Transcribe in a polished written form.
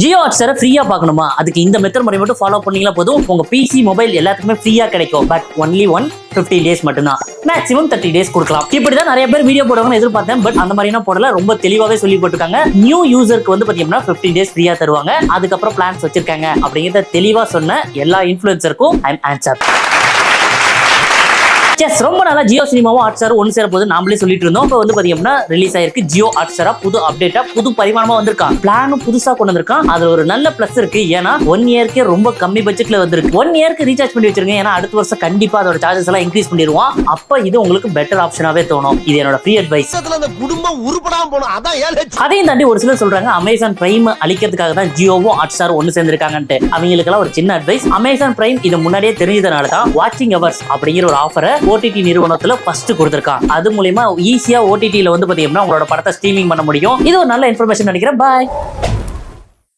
ஜியோ ஹாட்ஸ்டாரை ஃப்ரீயா பார்க்கணுமா? அதுக்கு இந்த மெத்தட் முறை மட்டும் ஃபாலோ பண்ணீங்களா போதும். உங்க பிசி மொபைல் எல்லாத்துக்குமே ஃப்ரீயா கிடைக்கும். பட் ஒன்லி 15 டேஸ் மட்டும்தான். மேக்ஸிமம் 30 டேஸ் கொடுக்கலாம். இப்படிதான் நிறைய பேர் வீடியோ போடுவாங்கன்னு எதிர்பார்த்தேன். பட் அந்த மாதிரினா போடல. ரொம்ப தெளிவாவே சொல்லி போட்டுருக்காங்க. நியூ யூசருக்கு வந்து பாத்தீங்கன்னா 15 டேஸ் ஃப்ரீயா தருவாங்க. அதுக்கப்புறம் பிளான்ஸ் வச்சிருக்காங்க அப்படிங்கிறத தெளிவா சொன்ன எல்லா இன்ஃபுளுசருக்கும் ஐ அம் ஆன்சர். ரொம்ப நாளா ஜியோ சினிமாவும் ஹாட்ஸ்டாரும் ஒன்று சேர போது நாமளே சொல்லிட்டு இருந்தோம். இப்போ வந்து பாத்தீங்கன்னா ரிலீஸ் ஆயிருக்கு ஜியோ ஹாட்ஸ்டாரா புது அப்டேட்டா புது பரிமாணமா வந்திருக்கான். பிளானும் புதுசா கொண்டு வந்திருக்கான். அதுல ஒரு நல்ல பிளஸ் இருக்கு. ஏன்னா 1 இயர்க்கே ரொம்ப கம்மி பட்ஜெட்ல வந்திருக்கு. 1 இயர்க்கு ரீசார்ஜ் பண்ணி வச்சிருங்க. ஏன்னா அடுத்த வருஷம் கண்டிப்பா அதோட சார்ஜஸ் எல்லாம் இன்க்ரீஸ் பண்ணிடுவான். அப்ப இது உங்களுக்கு பெட்டர் ஆப்ஷனாவே தோணும். இது என்னோட ஃப்ரீ அட்வைஸ். குடும்பம் உருப்படாம போணும். அதையும் தாண்டி ஒரு சிலர் சொல்றாங்க அமேசான் பிரைம் அழிக்கிறதுக்காக தான் ஜியோவும் ஹாட்ஸ்டாரும் ஒன்று சேர்ந்திருக்காங்கன்ட்டு. அவங்களுக்கெல்லாம் ஒரு சின்ன அட்வைஸ். அமேசான் பிரைம் இது முன்னாடியே தெரிஞ்சதுனால தான் வாட்சிங் ஹவர்ஸ் அப்படிங்கிற ஒரு ஆஃபரை ஓடிடி நிறுவனத்துல ஃபர்ஸ்ட் கொடுத்திருக்கான். அது மூலமா ஈஸியா ஓடிடில வந்து பாத்தீங்கன்னா உங்களோட படத்தை ஸ்ட்ரீமிங் பண்ண முடியும். இது ஒரு நல்ல இன்ஃபர்மேஷன் நினைக்கிறேன். பாய்.